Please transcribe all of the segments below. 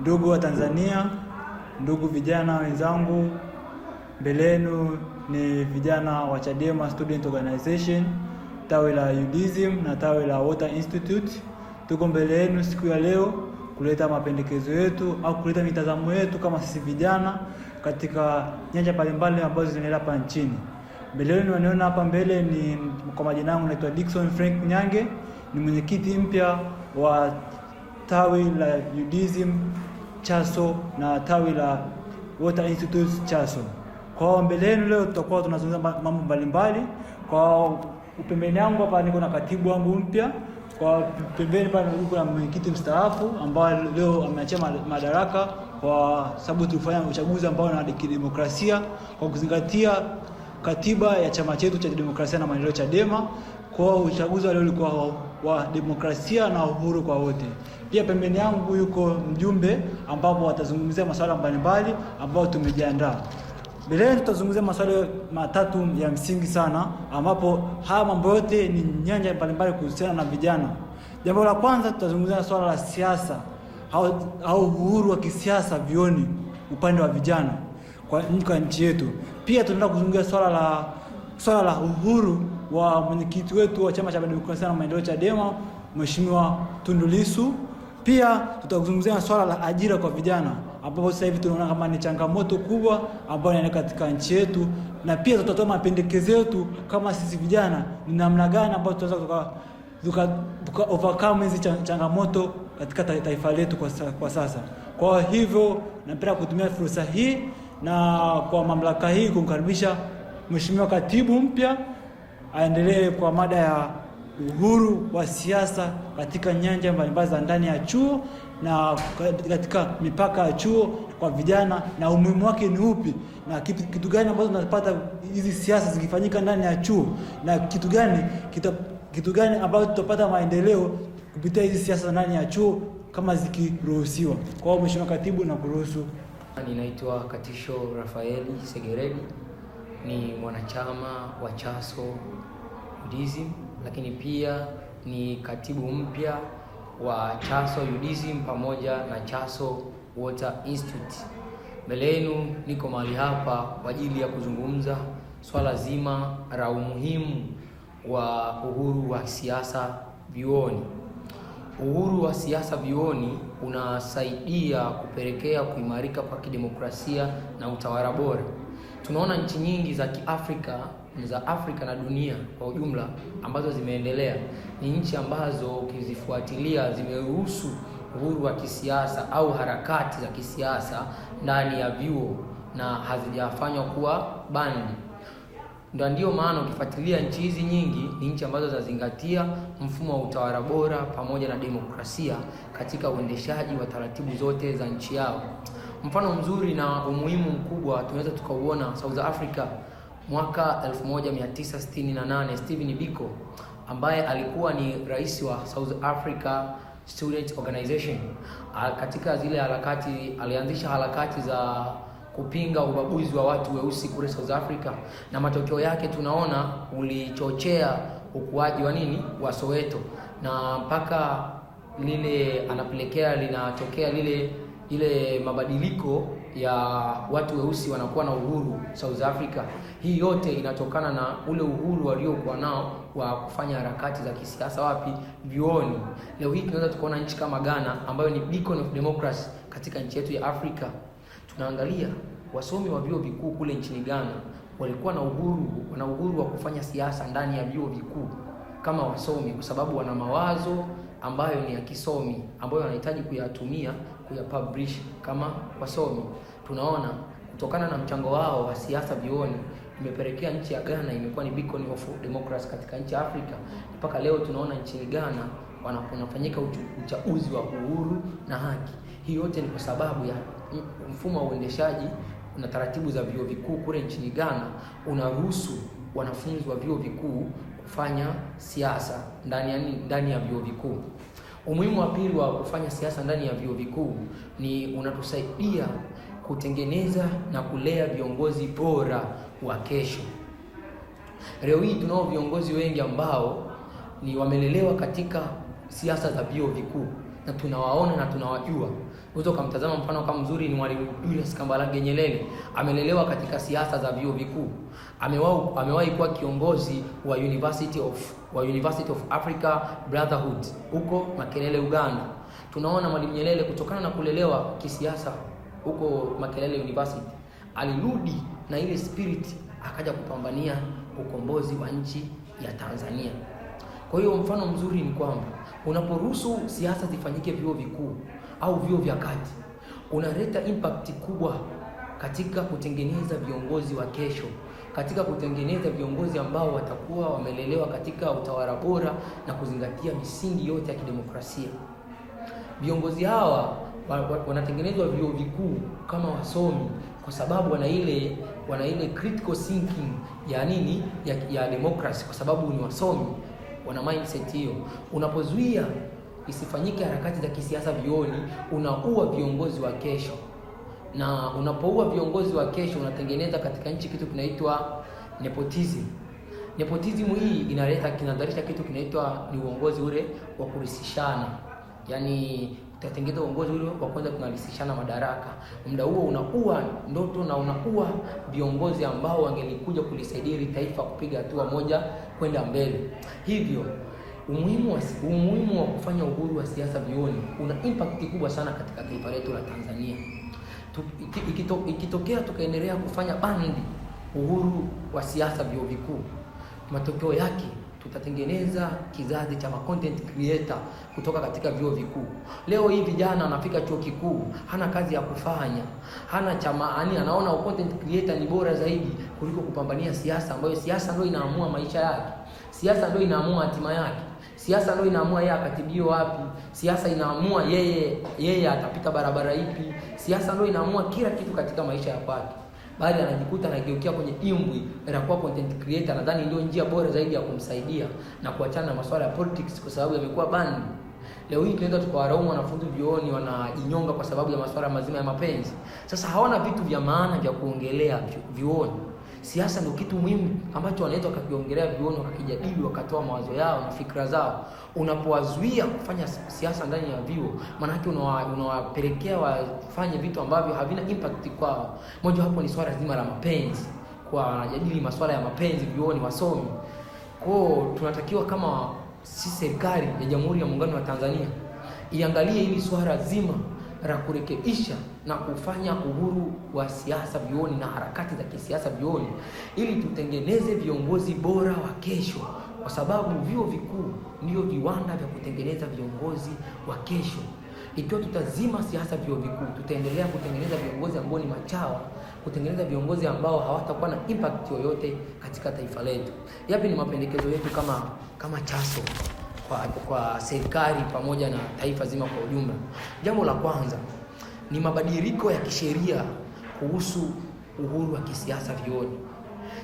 Ndugu wa Tanzania, ndugu vijana wenzangu, mbele yenu ni vijana wa Chadema Student Organization, tawi la UDSM na tawi la Water Institute. Tuko mbele yenu siku ya leo kuleta mapendekezo yetu au kuleta mitazamo yetu kama sisi vijana katika nyanja mbalimbali ambazo zinaendelea hapa nchini. Mbele yenu wanaona hapa mbele ni kwa majina yangu, naitwa Dickson Frank Nyange, ni mwenyekiti mpya wa tawi la UDSM Chaso na tawi la Water Institute Chaso. Kwa mbele yenu leo tutakuwa tunazungumza mambo mbalimbali. Kwa upembeni yangu hapa niko na katibu wangu mpya. Kwa pembeni pale niko na mwenyekiti mstaafu ambaye leo ameachia madaraka kwa sababu tulifanya uchaguzi ambao na kidemokrasia kwa kuzingatia katiba ya chama chetu cha demokrasia na maendeleo Chadema. Kwa uchaguzi leo ulikuwa wa demokrasia na uhuru kwa wote. Pia pembeni yangu yuko mjumbe ambapo watazungumzia masuala mbalimbali ambao tumejiandaa. Mbele tutazungumzia masuala matatu ya msingi sana ambapo haya mambo yote ni nyanja mbalimbali kuhusiana na vijana. Jambo la kwanza tutazungumzia swala la siasa au uhuru wa kisiasa vioni upande wa vijana kwa nchi yetu. Pia tunaenda kuzungumzia swala la uhuru wa mwenyekiti wetu wa chama cha demokrasia na maendeleo Chadema, Mheshimiwa Tundu Lissu. Pia tutazungumzia swala la ajira kwa vijana ambapo sasa hivi tunaona kama ni changamoto kubwa ambayo inaendelea katika nchi yetu, na pia tutatoa mapendekezo yetu kama sisi vijana ni namna gani ambayo tunaweza tuka overcome hizi changamoto katika taifa letu kwa sasa. Kwa hivyo napenda kutumia fursa hii na kwa mamlaka hii kumkaribisha Mheshimiwa katibu mpya aendelee kwa mada ya uhuru wa siasa katika nyanja mbalimbali za ndani ya chuo na katika mipaka ya chuo kwa vijana, na umuhimu wake ni upi, na kitu gani ambacho tunapata hizi siasa zikifanyika ndani ya chuo, na kitu gani ambacho tutapata maendeleo kupitia hizi siasa ndani ya chuo kama zikiruhusiwa. Kwa hiyo Mheshimiwa katibu, na kuruhusu. Ninaitwa Katisho Rafaeli Segeredi, ni mwanachama wa Chaso UDSM, lakini pia ni katibu mpya wa Chaso UDSM pamoja na Chaso Water Institute. Mbele yenu niko mahali hapa kwa ajili ya kuzungumza swala zima la umuhimu wa uhuru wa siasa vyuoni. Uhuru wa siasa vyuoni unasaidia kupelekea kuimarika kwa kidemokrasia na utawala bora. Tunaona nchi nyingi za Afrika na dunia kwa ujumla ambazo zimeendelea ni nchi ambazo ukizifuatilia zimeruhusu uhuru wa kisiasa au harakati za kisiasa ndani ya vyuo na hazijafanywa kuwa bandi. Ndio maana ukifuatilia nchi hizi nyingi ni nchi ambazo zinazingatia mfumo wa utawala bora pamoja na demokrasia katika uendeshaji wa taratibu zote za nchi yao. Mfano mzuri na umuhimu mkubwa tunaweza tukauona South Africa mwaka 1968. Stephen Biko ambaye alikuwa ni rais wa South Africa Student Organization, katika zile harakati alianzisha harakati za kupinga ubaguzi wa watu weusi kule South Africa, na matokeo yake tunaona ulichochea ukuaji wa Soweto, na mpaka lile anapelekea linatokea ile mabadiliko ya watu weusi wanakuwa na uhuru South Africa. Hii yote inatokana na ule uhuru waliokuwa nao wa kufanya harakati za kisiasa wapi? Vyuoni. Leo hii tunaweza tukaona nchi kama Ghana ambayo ni beacon of democracy katika nchi yetu ya Afrika. Tunaangalia wasomi wa vyuo vikuu kule nchini Ghana walikuwa na uhuru wa kufanya siasa ndani ya vyuo vikuu kama wasomi, kwa sababu wana mawazo ambayo ni ya kisomi ambayo wanahitaji kuyatumia kuyapublish kama wasomi. Tunaona kutokana na mchango wao wa siasa vyuoni imepelekea nchi ya Ghana imekuwa ni beacon of democracy katika nchi ya Afrika. Mpaka leo tunaona nchini Ghana wanafanyika uchaguzi wa uhuru na haki. Hii yote ni kwa sababu ya mfumo wa uendeshaji na taratibu za vyuo vikuu kule nchini Ghana unaruhusu wanafunzi wa vyuo vikuu kufanya siasa ndani ya vyuo vikuu. Umuhimu wa pili wa kufanya siasa ndani ya vyuo vikuu ni unatusaidia kutengeneza na kulea viongozi bora wa kesho. Leo hii tunao viongozi wengi ambao ni wamelelewa katika siasa za vyuo vikuu na tunawaona na tunawajua. Ukamtazama mfano kama mzuri ni Mwalimu Julius Kambarage Nyerere. Amelelewa katika siasa za vyuo vikuu. Amewahi kuwa kiongozi wa University of Africa Brotherhood huko Makerere, Uganda. Tunaona Mwalimu Nyerere kutokana na kulelewa kisiasa huko Makerere University, alirudi na ile spirit akaja kupambania ukombozi wa nchi ya Tanzania. Kwa hiyo mfano mzuri ni kwamba unaporuhusu siasa zifanyike vyuo vikuu au vyuo vya kati, unaleta impact kubwa katika kutengeneza viongozi wa kesho, katika kutengeneza viongozi ambao watakuwa wamelelewa katika utawala bora na kuzingatia misingi yote ya kidemokrasia. Viongozi hawa wanatengenezwa vyuo vikuu kama wasomi, kwa sababu wana ile critical thinking ya democracy, kwa sababu ni wasomi, wana mindset hiyo. Unapozuia isifanyike harakati za kisiasa vioni, unaua viongozi wa kesho. Na unapoua viongozi wa kesho, unatengeneza katika nchi kitu kinaitwa nepotism. Nepotism hii kinadharisha kitu kinaitwa ni uongozi ule wa kurisishana. Yaani utatengeneza uongozi ule wa kwanza tunarisishana madaraka. Muda huo unaua ndoto na unaua viongozi ambao wangelikuja kulisaidia taifa kupiga hatua moja kwenda mbele. Hivyo umuhimu wa kufanya uhuru wa siasa vioni una impact kubwa sana katika taifa letu la Tanzania. Ikitokea tukaendelea kufanya bandi uhuru wa siasa vyuo vikuu, matokeo yake tutatengeneza kizazi cha content creator kutoka katika vyuo vikuu. Leo hii vijana anafika chuo kikuu, hana kazi ya kufanya, hana anaona content creator ni bora zaidi kuliko kupambania siasa, ambayo siasa ndio inaamua maisha yake. Siasa ndio inaamua hatima yake. Siasa ndio inaamua yeye akatibio wapi. Siasa inaamua yeye atapita barabara ipi. Siasa ndio inaamua kila kitu katika maisha ya kwake. Bali anajikuta anageukia kwenye imbwi na kuwa content creator. Nadhani ndio njia bora zaidi ya kumsaidia na kuachana na masuala ya politics, kwa sababu yamekuwa bandi. Leo hii tunaweza tukawaraumu wanafunzi vioni wanajinyonga kwa sababu ya masuala mazima ya mapenzi. Sasa hawana vitu vya maana vya kuongelea vioni. Siasa ndio kitu muhimu ambacho wanaweza wakakiongelea vioni, wakakijadili, wakatoa mawazo yao na fikra zao. Unapowazuia kufanya siasa ndani ya vyuo, maana yake unawapelekea wafanye vitu ambavyo havina impact kwao. Moja hapo ni swala zima la mapenzi, kwa wanajadili masuala ya mapenzi vioni wasomi. Kwa tunatakiwa kama si serikali ya Jamhuri ya Muungano wa Tanzania iangalie hili swala zima la kurekebisha na kufanya uhuru wa siasa vioni na harakati za kisiasa vioni, ili tutengeneze viongozi bora wa kesho, kwa sababu vyuo vikuu ndio viwanda vya kutengeneza viongozi wa kesho. Ikiwa tutazima siasa vyuo vikuu, tutaendelea kutengeneza viongozi ambao ni machawa, kutengeneza viongozi ambao hawatakuwa na impact yoyote katika taifa letu. Yapi ni mapendekezo yetu kama Chaso kwa serikali pamoja na taifa zima kwa ujumla? Jambo la kwanza ni mabadiliko ya kisheria kuhusu uhuru wa kisiasa vioni.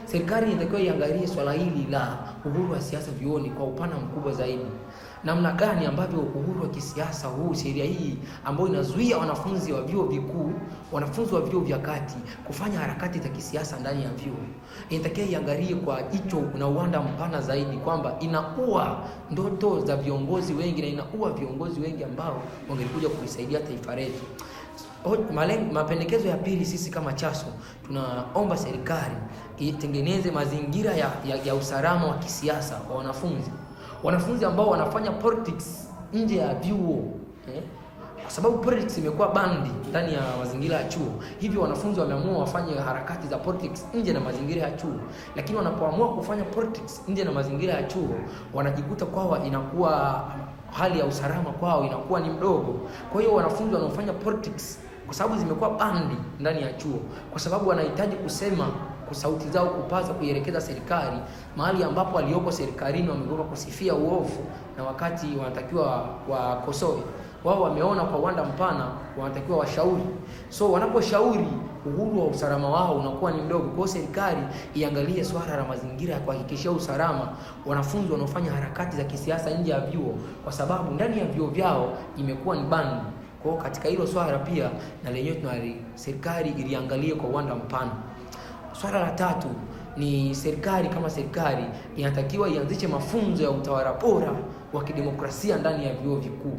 Serikali inatakiwa iangalie swala hili la uhuru wa siasa vioni kwa upana mkubwa zaidi. Namna gani ambavyo uhuru wa kisiasa huu, sheria hii ambayo inazuia wanafunzi wa vyuo vikuu, wanafunzi wa vyuo vya kati kufanya harakati za kisiasa ndani ya vyuo, inatakiwa iangalie kwa jicho na uwanda mpana zaidi, kwamba inaua ndoto za viongozi wengi na inaua viongozi wengi ambao wangekuja kuisaidia taifa letu. Mapendekezo ya pili, sisi kama Chaso tunaomba serikali itengeneze mazingira ya usalama wa kisiasa kwa wanafunzi ambao wanafanya politics nje ya vyuo, kwa sababu politics imekuwa bandi ndani ya mazingira ya chuo. Hivyo wanafunzi wameamua wafanye harakati za politics nje na mazingira ya chuo, lakini wanapoamua kufanya politics nje na mazingira ya chuo, wanajikuta kwao inakuwa hali ya usalama kwao inakuwa ni mdogo. Kwa hiyo wanafunzi wanaofanya politics, kwa sababu zimekuwa bandi ndani ya chuo, kwa sababu wanahitaji kusema kwa sauti zao, kupaza, kuielekeza serikali mahali ambapo walioko serikalini wamegoka kusifia uovu, na wakati wanatakiwa wakosoe, wao wameona kwa uwanda mpana wanatakiwa washauri. So wanaposhauri, uhuru wa usalama wao unakuwa ni mdogo. Kwa serikali iangalie swala la mazingira ya kuhakikishia usalama wanafunzi wanaofanya harakati za kisiasa nje ya vyuo, kwa sababu ndani ya vyuo vyao imekuwa ni bandi. Kwa katika hilo swala pia na lenyewe serikali iliangalie kwa uwanda mpana. Swala la tatu ni serikali kama serikali inatakiwa ianzishe mafunzo ya utawala bora wa kidemokrasia ndani ya vyuo vikuu.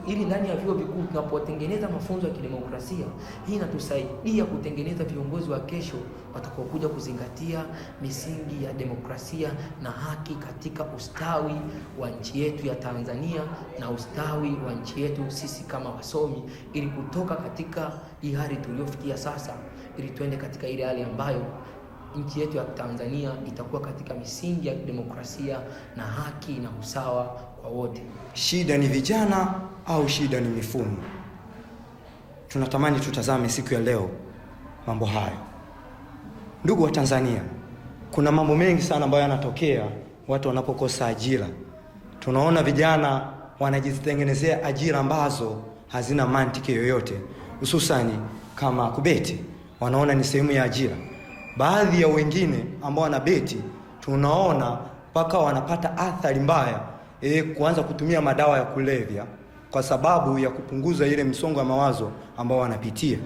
Ili ndani ya vyuo vikuu tunapotengeneza mafunzo ya kidemokrasia, hii inatusaidia kutengeneza viongozi wa kesho watakaokuja kuzingatia misingi ya demokrasia na haki katika ustawi wa nchi yetu ya Tanzania na ustawi wa nchi yetu sisi kama wasomi, ili kutoka katika hii hali tuliyofikia sasa, ili tuende katika ile hali ambayo nchi yetu ya Tanzania itakuwa katika misingi ya demokrasia na haki na usawa kwa wote. Shida ni vijana au shida ni mifumo? Tunatamani tutazame siku ya leo mambo hayo. Ndugu wa Tanzania, kuna mambo mengi sana ambayo yanatokea watu wanapokosa ajira. Tunaona vijana wanajitengenezea ajira ambazo hazina mantiki yoyote, hususani kama kubeti. Wanaona ni sehemu ya ajira. Baadhi ya wengine ambao wanabeti, tunaona mpaka wanapata athari mbaya, kuanza kutumia madawa ya kulevya kwa sababu ya kupunguza ile msongo wa mawazo ambao wanapitia.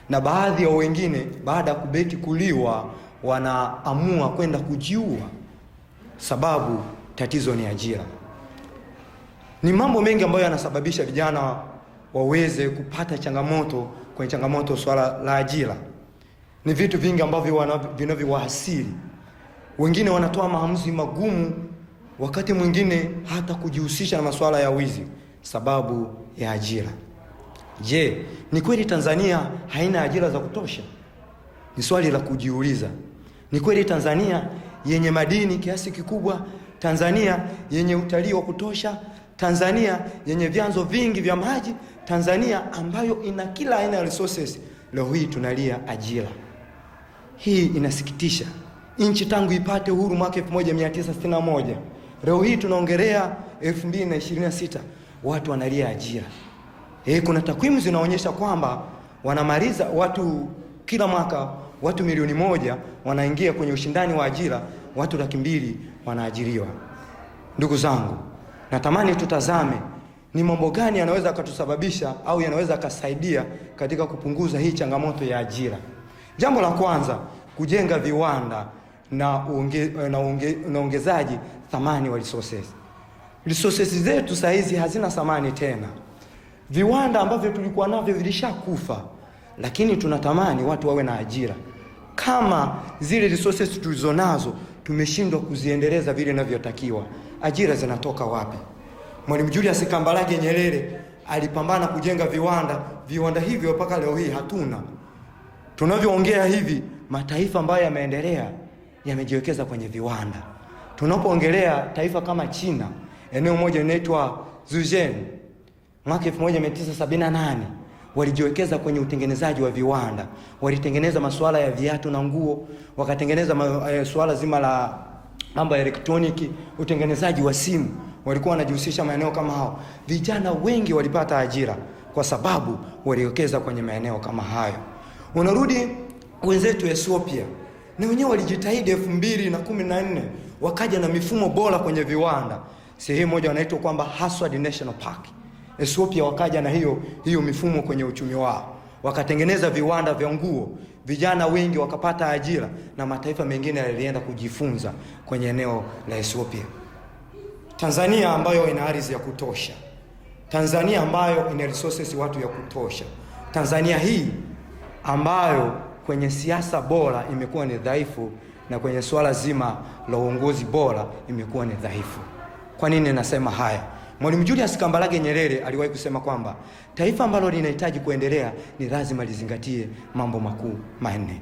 Na baadhi ya wengine baada ya kubeti kuliwa, wanaamua kwenda kujiua, sababu tatizo ni ajira. Ni mambo mengi ambayo yanasababisha vijana waweze kupata changamoto kwenye changamoto swala la ajira. Ni vitu vingi ambavyo vinavyowahasili. Wengine wanatoa maamuzi magumu, wakati mwingine hata kujihusisha na masuala ya wizi sababu ya ajira. Je, ni kweli Tanzania haina ajira za kutosha? Ni swali la kujiuliza. Ni kweli Tanzania yenye madini kiasi kikubwa, Tanzania yenye utalii wa kutosha, Tanzania yenye vyanzo vingi vya maji, Tanzania ambayo ina kila aina ya resources, leo hii tunalia ajira? Hii inasikitisha. Nchi tangu ipate uhuru mwaka 1961, leo hii tunaongelea 2026, watu wanalia ajira. Kuna takwimu zinaonyesha kwamba wanamaliza watu kila mwaka watu milioni 1 wanaingia kwenye ushindani wa ajira, watu 200,000 wanaajiriwa. Ndugu zangu, natamani tutazame ni mambo gani yanaweza kutusababisha au yanaweza kusaidia katika kupunguza hii changamoto ya ajira. Jambo la kwanza, kujenga viwanda na uongezaji thamani wa resources. Resources zetu saa hizi hazina thamani tena. Viwanda ambavyo tulikuwa navyo vilishakufa, lakini tunatamani watu wawe na ajira. Kama zile resources tulizonazo tumeshindwa kuziendeleza vile inavyotakiwa, ajira zinatoka wapi? Mwalimu Julius Kambarage Nyerere alipambana kujenga viwanda. Viwanda hivyo mpaka leo hii hatuna. Tunavyoongea hivi, mataifa ambayo yameendelea yamejiwekeza kwenye viwanda. Tunapoongelea taifa kama China, eneo moja linaitwa Zhejiang, mwaka 1978 walijiwekeza kwenye utengenezaji wa viwanda. Walitengeneza masuala ya viatu na nguo, wakatengeneza suala zima la mambo ya elektroniki, utengenezaji wa simu. Walikuwa wanajihusisha maeneo kama hao. Vijana wengi walipata ajira kwa sababu waliwekeza kwenye maeneo kama hayo. Unarudi wenzetu Ethiopia, na wenyewe walijitahidi 2014 wakaja na mifumo bora kwenye viwanda. Sehemu moja wanaitwa kwamba Haswad National Park. Ethiopia wakaja na hiyo mifumo kwenye uchumi wao. Wakatengeneza viwanda vya nguo. Vijana wengi wakapata ajira na mataifa mengine yalienda kujifunza kwenye eneo la Ethiopia. Tanzania ambayo ina ardhi ya kutosha, Tanzania ambayo ina resources watu ya kutosha, Tanzania hii ambayo kwenye siasa bora imekuwa ni dhaifu, na kwenye swala zima la uongozi bora imekuwa ni dhaifu. Kwa nini nasema haya? Mwalimu Julius Kambarage Nyerere aliwahi kusema kwamba taifa ambalo linahitaji kuendelea ni lazima lizingatie mambo makuu manne.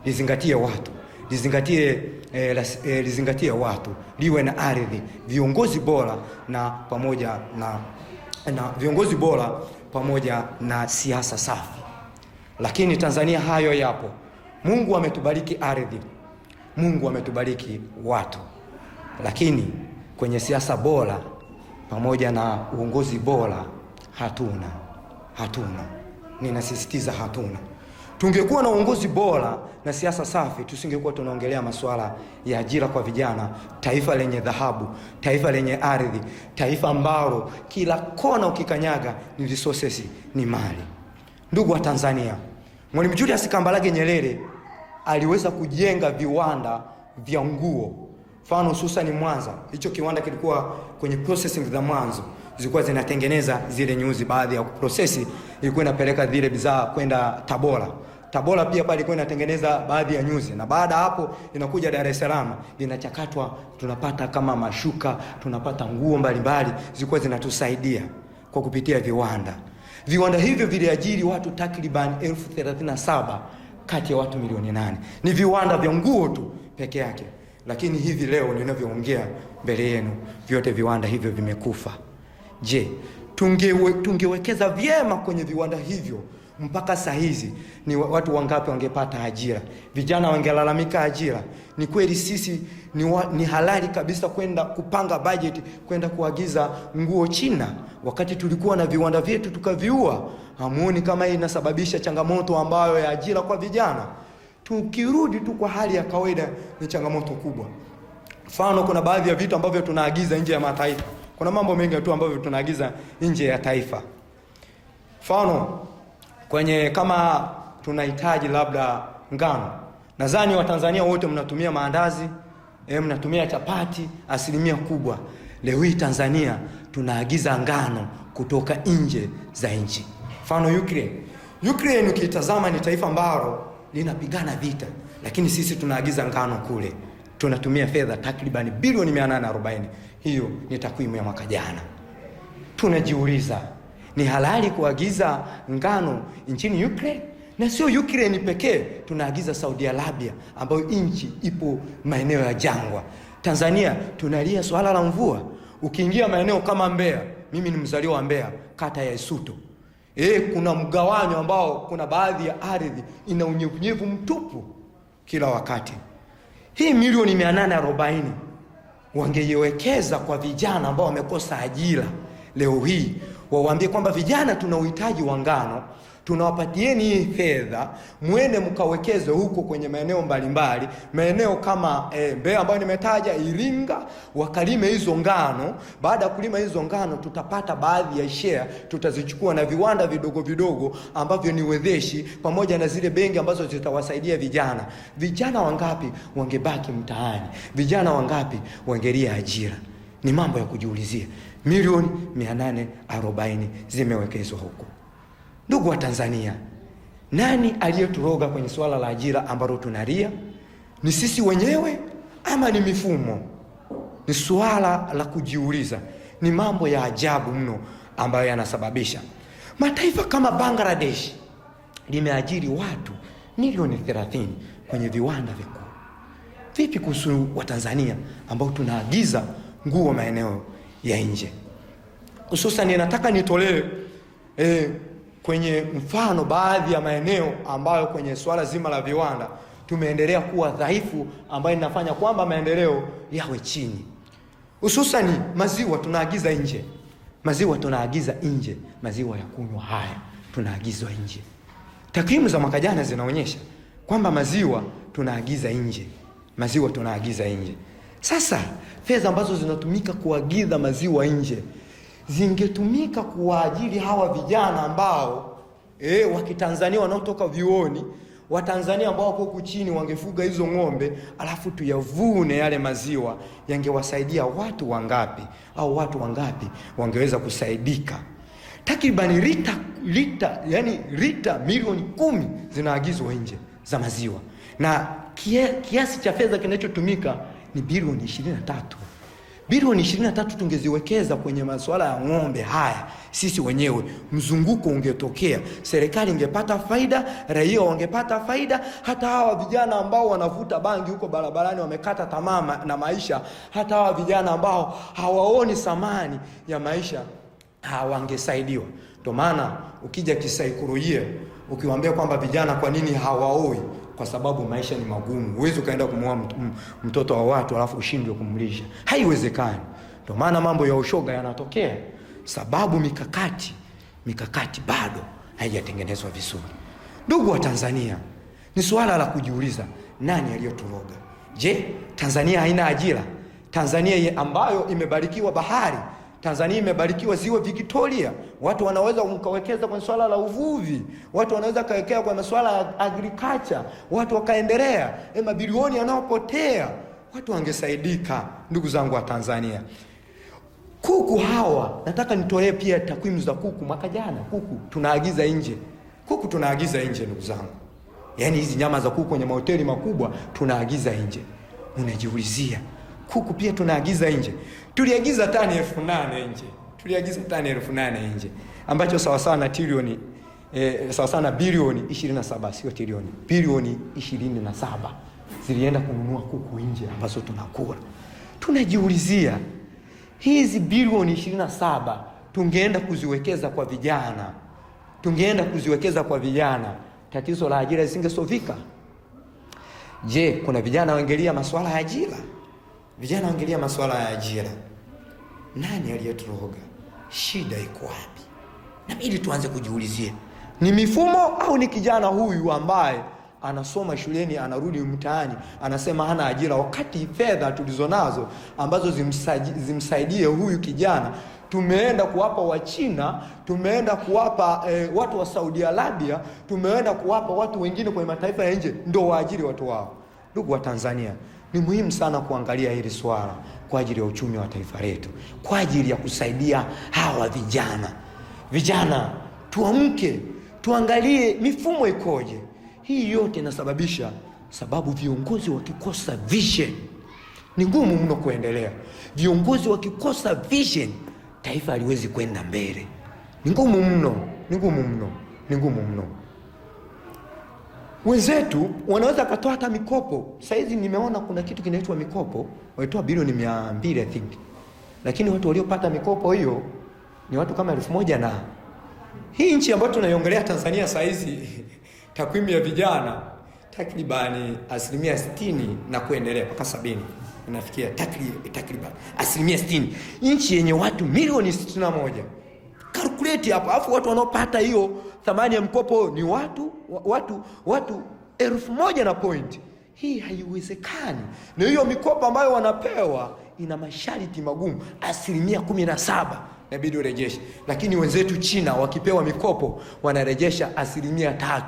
Lizingatie watu, lizingatie watu, liwe na ardhi, viongozi bora na pamoja na siasa safi. Lakini Tanzania hayo yapo. Mungu ametubariki ardhi, Mungu ametubariki watu, lakini kwenye siasa bora pamoja na uongozi bora hatuna. Ninasisitiza hatuna. Tungekuwa na uongozi bora na siasa safi, tusingekuwa tunaongelea masuala ya ajira kwa vijana, taifa lenye dhahabu, taifa lenye ardhi, taifa ambalo kila kona ukikanyaga ni resources, ni mali. Ndugu wa Tanzania, Mwalimu Julius Kambarage Nyerere aliweza kujenga viwanda vya nguo. Mfano hususan Mwanza, hicho kiwanda kilikuwa kwenye processing za mwanzo, zilikuwa zinatengeneza zile nyuzi. Baadhi ya process ilikuwa inapeleka zile bidhaa kwenda Tabora. Tabora pia pale ilikuwa inatengeneza baadhi ya nyuzi, na baada hapo inakuja Dar es Salaam, inachakatwa, tunapata kama mashuka, tunapata nguo mbalimbali, zilikuwa zinatusaidia kwa kupitia viwanda. Viwanda hivyo viliajiri watu takriban 37,000 kati ya watu milioni 8. Ni viwanda vya nguo tu peke yake. Lakini hivi leo ninavyoongea mbele yenu, vyote viwanda hivyo vimekufa. Je, tungewekeza vyema kwenye viwanda hivyo, mpaka saa hizi ni watu wangapi wangepata ajira? Vijana wangelalamika ajira. Ni kweli sisi ni halali kabisa kwenda kupanga budget kwenda kuagiza nguo China wakati tulikuwa na viwanda vyetu tukaviua? Hamuoni kama hii inasababisha changamoto ambayo ya ajira kwa vijana? Tukirudi tu kwa hali ya kawaida ni changamoto kubwa. Mfano, kuna baadhi ya vitu ambavyo tunaagiza nje ya mataifa. Kuna mambo mengi tu ambavyo tunaagiza nje ya taifa. Mfano, kwenye kama tunahitaji labda ngano. Nadhani Watanzania wote mnatumia maandazi, mnatumia chapati asilimia kubwa. Leo hii Tanzania tunaagiza ngano kutoka nje za nchi. Mfano Ukraine ukitazama ni taifa ambalo linapigana vita, lakini sisi tunaagiza ngano kule. Tunatumia fedha takriban bilioni 840. Hiyo ni takwimu ya mwaka jana. Tunajiuliza, ni halali kuagiza ngano nchini Ukraine? Na sio Ukraine pekee, tunaagiza Saudi Arabia ambayo nchi ipo maeneo ya jangwa. Tanzania tunalia swala la mvua. Ukiingia maeneo kama Mbeya, mimi ni mzaliwa wa Mbeya, kata ya Isuto. Kuna mgawanyo ambao kuna baadhi ya ardhi ina unyevunyevu mtupu kila wakati. Hii milioni 840 wangeiwekeza kwa vijana ambao wamekosa ajira. Leo hii wawaambie kwamba vijana tuna uhitaji wa ngano, tunawapatieni hii fedha, muende mkawekeze huko kwenye maeneo mbalimbali, maeneo kama Mbeya ambayo nimetaja, Iringa, wakalime hizo ngano. Baada ya kulima hizo ngano, tutapata baadhi ya share, tutazichukua na viwanda vidogo vidogo ambavyo ni wezeshi, pamoja na zile benki ambazo zitawasaidia vijana. Vijana wangapi wangebaki mtaani? Vijana wangapi wangelia ajira? Ni mambo ya kujiulizia. Milioni 840 zimewekezwa huko. Ndugu wa Tanzania, nani aliyeturoga kwenye swala la ajira ambalo tunalia? Ni sisi wenyewe ama ni mifumo? Ni swala la kujiuliza. Ni mambo ya ajabu mno ambayo yanasababisha. Mataifa kama Bangladesh limeajiri watu milioni 30 kwenye viwanda vikuu. Vipi kuhusu wa Tanzania ambao tunaagiza nguo maeneo ya nje? Hususan ninataka nitolee kwenye mfano baadhi ya maeneo ambayo kwenye swala zima la viwanda tumeendelea kuwa dhaifu, ambayo inafanya kwamba maendeleo yawe chini. Hususan maziwa tunaagiza nje. Maziwa ya kunywa haya tunaagizwa nje. Takwimu za mwaka jana zinaonyesha kwamba maziwa tunaagiza nje. Sasa fedha ambazo zinatumika kuagiza maziwa nje zingetumika kuwaajiri hawa vijana ambao wa Kitanzania wanaotoka vioni, wa Tanzania ambao wako huku chini, wangefuga hizo ng'ombe alafu tuyavune yale maziwa. Yangewasaidia watu wangapi, au watu wangapi wangeweza kusaidika? Takriban lita milioni 10 zinaagizwa nje za maziwa, na kiasi cha fedha kinachotumika ni bilioni 23. Bilioni 23 tungeziwekeza kwenye masuala ya ng'ombe haya sisi wenyewe, mzunguko ungetokea, serikali ingepata faida, raia wangepata faida. Hata hawa vijana ambao wanavuta bangi huko barabarani wamekata tamaa na maisha, hata hawa vijana ambao hawaoni thamani ya maisha hawangesaidiwa. Ndio maana ukija kisaikolojia, ukiwaambia kwamba vijana kwa nini hawaoi, kwa sababu maisha ni magumu. Huwezi ukaenda kumuoa mtoto wa watu alafu ushindwe kumlisha, haiwezekani. Ndio maana mambo ya ushoga yanatokea, sababu mikakati bado haijatengenezwa vizuri. Ndugu wa Tanzania, ni swala la kujiuliza, nani aliyoturoga? Je, Tanzania haina ajira? Tanzania ambayo imebarikiwa bahari, Tanzania imebarikiwa ziwa Victoria. Watu wanaweza mkawekeza kwenye swala la uvuvi. Watu wanaweza kawekea kwa masuala ya agriculture. Watu wakaendelea. Mabilioni yanayopotea. Watu wangesaidika, ndugu zangu wa Tanzania. Kuku hawa, nataka nitolee pia takwimu za kuku. Mwaka jana kuku tunaagiza nje. Kuku tunaagiza nje, ndugu zangu. Yaani hizi nyama za kuku kwenye mahoteli makubwa tunaagiza nje. Unajiulizia, kuku pia tunaagiza nje. Tuliagiza tani 8,000 nje. Tuliagiza tani 8,000 nje. Ambacho sawa na trilioni sawa na bilioni 27, sio trilioni. Bilioni 27 zilienda kununua kuku nje ambazo tunakula. Tunajiulizia, hizi bilioni 27 tungeenda kuziwekeza kwa vijana. Tungeenda kuziwekeza kwa vijana, tatizo la ajira lisingesovika. Je, kuna vijana waangalia masuala ya ajira? Vijana waangalia masuala ya ajira. Nani aliyeturoga? Shida iko wapi? Na ili tuanze kujiulizia, ni mifumo au ni kijana huyu ambaye anasoma shuleni, anarudi mtaani, anasema hana ajira, wakati fedha tulizonazo ambazo zimsaidie huyu kijana tumeenda kuwapa Wachina, tumeenda kuwapa watu wa Saudi Arabia, tumeenda kuwapa watu wengine kwenye mataifa ya nje ndio waajiri watu wao. Ndugu wa Tanzania, ni muhimu sana kuangalia hili swala kwa ajili ya uchumi wa taifa letu, kwa ajili ya kusaidia hawa vijana. Vijana tuamke, tuangalie mifumo ikoje. Hii yote inasababisha sababu viongozi wakikosa vision ni ngumu mno kuendelea. Viongozi wakikosa vision, taifa haliwezi kwenda mbele. Ni ngumu mno, ni ngumu mno, ni ngumu mno. Wenzetu wanaweza katoa hata mikopo. Saizi nimeona kuna kitu kinaitwa mikopo, walitoa bilioni 200 I think. Lakini watu waliopata mikopo hiyo ni watu kama 1,000 na. Hii nchi ambayo tunaiongelea Tanzania saizi, takwimu ya vijana takribani 60% na kuendelea mpaka 70. Inafikia takriban 60%. Nchi yenye watu milioni 61. Calculate hapa, afu watu wanaopata hiyo thamani ya mkopo ni watu 1,000 na point. Hii haiwezekani. Na hiyo mikopo ambayo wanapewa ina masharti magumu. 17% inabidi urejeshe. Lakini wenzetu China wakipewa mikopo wanarejesha 3%.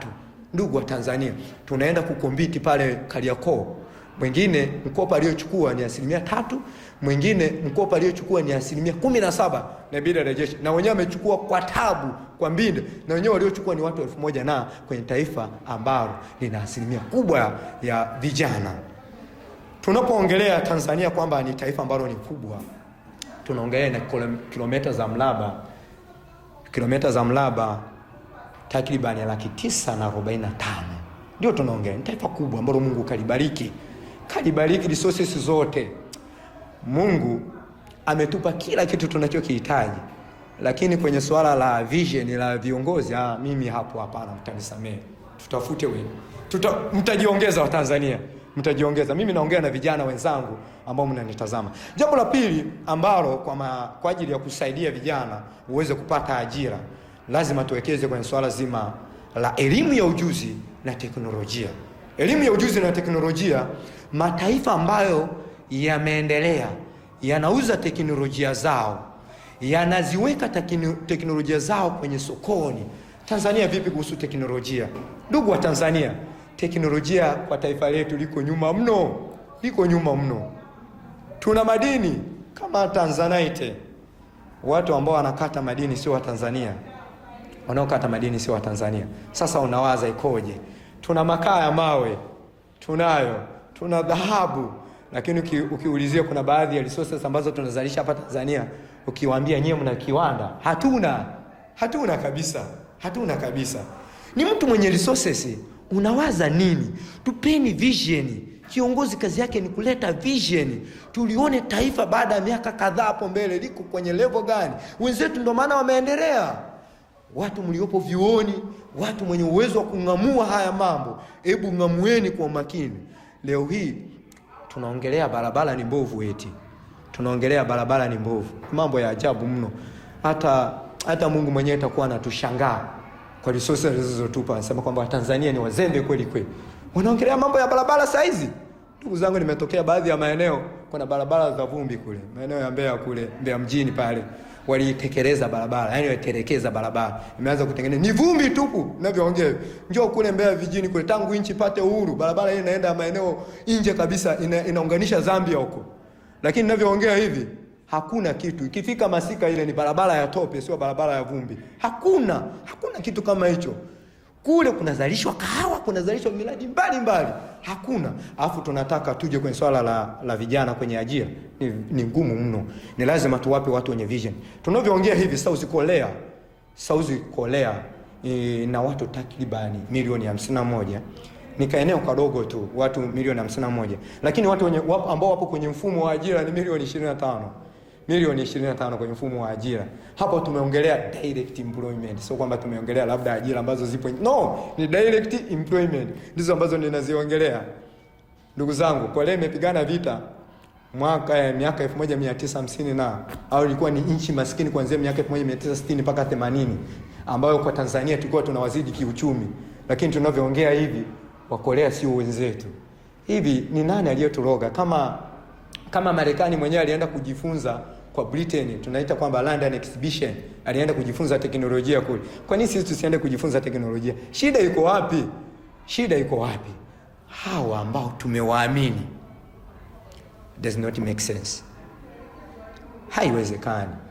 Ndugu wa Tanzania, tunaenda kukompiti pale Kariakoo. Mwingine mkopo aliochukua ni 3%, mwingine mkopo aliochukua ni 17%, na bila rejesho. Na wenyewe wamechukua kwa tabu, kwa mbinde, na wenyewe waliochukua ni watu 1,000 na kwenye taifa ambalo lina asilimia kubwa ya vijana. Tunapoongelea Tanzania kwamba ni taifa ambalo ni kubwa, tunaongelea na kilomita za mraba takriban 945. Ndio tunaongelea. Ni taifa kubwa ambalo Mungu kalibariki. Kalibariki resources zote. Mungu ametupa kila kitu tunachokihitaji. Lakini kwenye swala la vision la viongozi, mimi hapo hapana, mtanisamee. Tutafute wewe. Mtajiongeza wa Tanzania. Mtajiongeza. Mimi naongea na vijana wenzangu ambao mnanitazama. Jambo la pili ambalo kwa ajili ya kusaidia vijana uweze kupata ajira, lazima tuwekeze kwenye swala zima la elimu ya ujuzi na teknolojia. Elimu ya ujuzi na teknolojia, mataifa ambayo yameendelea yanauza teknolojia zao, yanaziweka teknolojia zao kwenye sokoni. Tanzania vipi kuhusu teknolojia? Ndugu wa Tanzania, teknolojia kwa taifa letu liko nyuma mno. Liko nyuma mno. Tuna madini kama Tanzanite. Watu ambao wanakata madini sio wa Tanzania. Wanaokata madini sio wa Tanzania. Sasa unawaza ikoje? Tuna makaa ya mawe, tunayo, tuna dhahabu, lakini ukiulizia kuna baadhi ya resources ambazo tunazalisha hapa Tanzania, ukiwaambia nyewe mna kiwanda, hatuna kabisa. Ni mtu mwenye resources, unawaza nini? Tupeni vision. Kiongozi kazi yake ni kuleta vision. Tulione taifa baada ya miaka kadhaa hapo mbele liko kwenye level gani. Wenzetu ndio maana wameendelea. Watu mliopo vyuoni, watu mwenye uwezo wa kung'amua haya mambo, hebu ng'amueni kwa makini. Leo hii tunaongelea barabara ni mbovu eti. Tunaongelea barabara ni mbovu. Mambo ya ajabu mno. Hata Mungu mwenyewe atakuwa anatushangaa kwa resources zilizotupa. Anasema kwamba Tanzania ni wazembe kweli kweli. Wanaongelea mambo ya barabara saa hizi. Ndugu zangu, nimetokea baadhi ya maeneo kuna barabara za vumbi kule. Maeneo ya Mbeya kule, Mbeya mjini pale. walitekeleza barabara, yani walitelekeza barabara, imeanza kutengeneza, ni vumbi tupu ninavyoongea. Njoo kule Mbeya vijijini kule, tangu nchi pate uhuru, barabara hii inaenda maeneo nje kabisa, inaunganisha Zambia huko, lakini ninavyoongea hivi hakuna kitu. Ikifika masika ile ni barabara ya tope, sio barabara ya vumbi. Hakuna kitu kama hicho. Kule kunazalishwa kahawa, kunazalishwa miradi mbalimbali, hakuna. Alafu tunataka tuje kwenye swala la vijana kwenye ajira. Ni ngumu mno. Ni lazima tuwape watu wenye vision. Tunavyoongea hivi South Korea na watu takribani milioni 51. Ni kaeneo kadogo tu, watu milioni 51. Lakini watu ambao wapo kwenye mfumo wa ajira ni milioni 25. Milioni 25 kwenye mfumo wa ajira. Hapo tumeongelea direct employment. Sio kwamba tumeongelea labda ajira ambazo zipo. No, ni direct employment. Ndizo ambazo ninaziongelea. Ndugu zangu, Korea imepigana vita miaka 1950 na au ilikuwa ni nchi maskini kuanzia miaka 1960 mpaka 80, ambayo kwa Tanzania tulikuwa tunawazidi kiuchumi. Lakini tunavyoongea hivi, wa Korea sio wenzetu. Hivi ni nani aliyeturoga? Kama Marekani mwenyewe alienda kujifunza kwa Britain, tunaita kwamba London Exhibition, alienda kujifunza teknolojia kule. Kwa nini sisi tusiende kujifunza teknolojia? Shida iko wapi? Hawa ambao tumewaamini, does not make sense.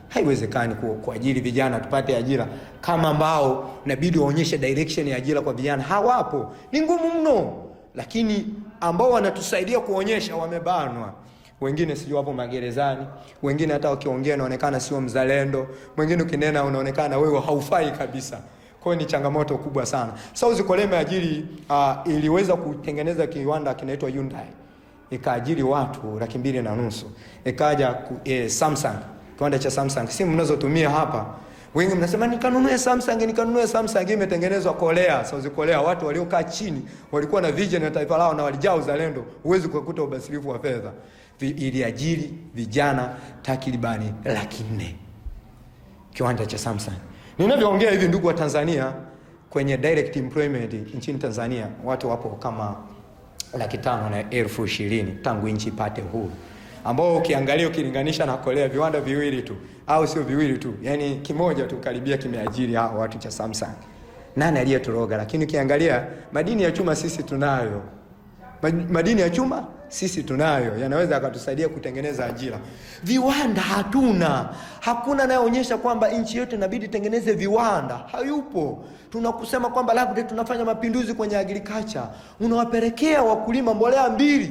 Haiwezekani kwa ajili vijana tupate ajira kama ambao inabidi waonyeshe direction ya ajira kwa vijana hawapo. Ni ngumu mno. Lakini ambao wanatusaidia kuonyesha wamebanwa. Wengine sio wapo magerezani, wengine hata wakiongea inaonekana sio mzalendo, mwingine ukinena unaonekana wewe haufai kabisa. Kwa hiyo ni changamoto kubwa sana. South Korea imeajiri iliweza kutengeneza kiwanda kinaitwa Hyundai. Ikaajiri watu 2.5. Ikaja Samsung, kiwanda cha Samsung. Simu mnazotumia hapa, wengi mnasema nikanunue Samsung, imetengenezwa Korea, South Korea. Watu waliokaa chini walikuwa na vision ya taifa lao na walijaa uzalendo. Huwezi kukuta ubasirifu wa fedha. Iliajiri vijana takribani 400. Kiwanda cha Samsung. Ninavyoongea hivi, ndugu wa Tanzania, kwenye direct employment nchini Tanzania watu wapo kama 520,000 tangu nchi ipate uhuru, ambao ukiangalia ukilinganisha na Korea viwanda viwili tu, au sio viwili tu, yani kimoja tu karibia kimeajiri hao watu cha Samsung. Nani aliyeturoga? Lakini ukiangalia madini ya chuma sisi tunayo. Madini ya chuma sisi tunayo, yanaweza akatusaidia kutengeneza ajira. Viwanda hakuna nayoonyesha kwamba nchi yote inabidi tengeneze viwanda, hayupo. Tunakusema kwamba labda tunafanya mapinduzi kwenye agriculture, unawapelekea wakulima mbolea 2,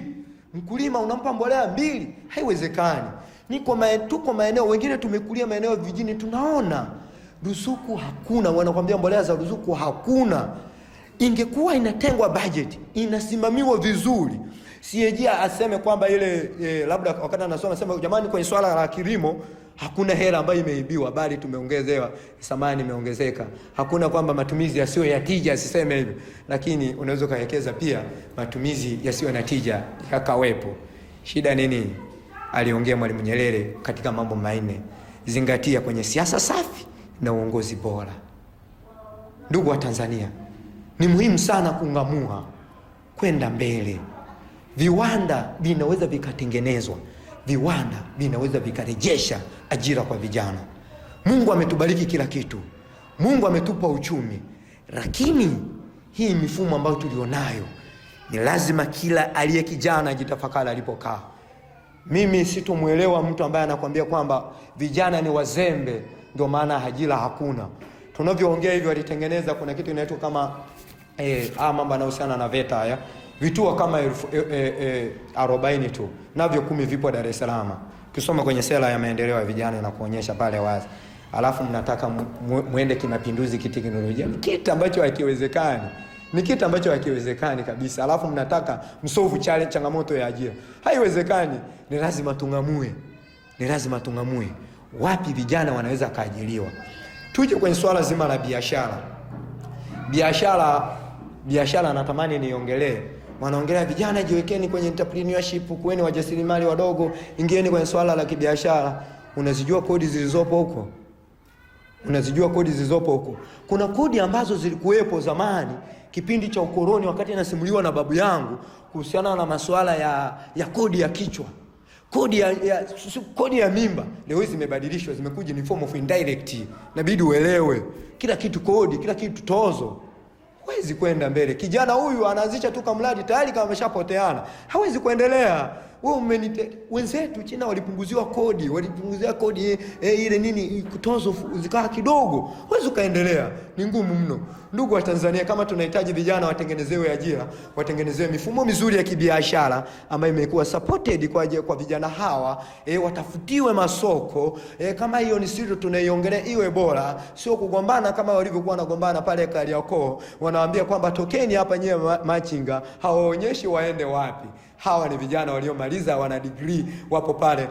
mkulima unampa mbolea 2, haiwezekani. Tuko maeneo wengine tumekulia maeneo vijijini, tunaona ruzuku hakuna, wanakuambia mbolea za ruzuku hakuna. Ingekuwa inatengwa budget, inasimamiwa vizuri, siejia aseme kwamba ile labda wakati anasoma anasema jamani, kwenye swala la kilimo hakuna hela ambayo imeibiwa, bali tumeongezewa thamani, imeongezeka. Hakuna kwamba matumizi yasiyo ya tija, asiseme hivyo, lakini unaweza kawekeza pia matumizi yasiyo na tija yakawepo. Shida nini? Aliongea Mwalimu Nyerere katika mambo 4: zingatia kwenye siasa safi na uongozi bora. Ndugu wa Tanzania, ni muhimu sana kungamua kwenda mbele. Viwanda vinaweza vikatengenezwa, viwanda vinaweza vikarejesha ajira kwa vijana. Mungu ametubariki kila kitu, Mungu ametupa uchumi, lakini hii mifumo ambayo tulionayo ni lazima kila aliye kijana ajitafakari alipokaa. Mimi sitomuelewa mtu ambaye anakuambia kwamba vijana ni wazembe ndio maana ajira hakuna. Tunavyoongea hivyo walitengeneza, kuna kitu inaitwa kama mambo yanahusiana na VETA haya. Vituo kama 40 tu, navyo 10 vipo Dar es Salaam. Ukisoma kwenye sera ya maendeleo ya vijana na kuonyesha pale wazi. Alafu mnataka muende kimapinduzi kiteknolojia. Ni kitu ambacho hakiwezekani. Ni kitu ambacho hakiwezekani kabisa. Alafu mnataka msolve challenge, changamoto ya ajira. Haiwezekani. Ni lazima tungamue. Wapi vijana wanaweza kaajiriwa? Tuje kwenye swala zima la biashara. Biashara natamani niongelee. Wanaongelea vijana jiwekeni kwenye entrepreneurship, kuweni wajasiriamali wadogo, ingieni kwenye swala la kibiashara. Unazijua kodi zilizopo huko? Kuna kodi ambazo zilikuwepo zamani kipindi cha ukoloni, wakati nasimuliwa na babu yangu kuhusiana na masuala ya kodi ya kichwa. Kodi ya mimba leo hizi zimebadilishwa, zimekuja ni form of indirect. Inabidi uelewe kila kitu kodi, kila kitu tozo. Hawezi kwenda mbele. Kijana huyu anaanzisha tu kamradi tayari kama ameshapoteana. Hawezi kuendelea. Wewe wenzetu China walipunguzia kodi ile nini tozo zikawa kidogo. Hawezi kaendelea. Ni ngumu mno. Ndugu wa Tanzania, kama tunahitaji vijana watengenezewe ajira, watengenezewe mifumo mizuri ya kibiashara ambayo imekuwa supported kwa vijana hawa, watafutiwe masoko, kama hiyo ni siri tunaiongelea iwe bora, sio kugombana kama walivyokuwa wanagombana pale Kariakoo, wanawaambia kwamba tokeni hapa nyewe machinga, hawaonyeshi waende wapi. Hawa ni vijana waliomaliza, wana degree, wapo pale,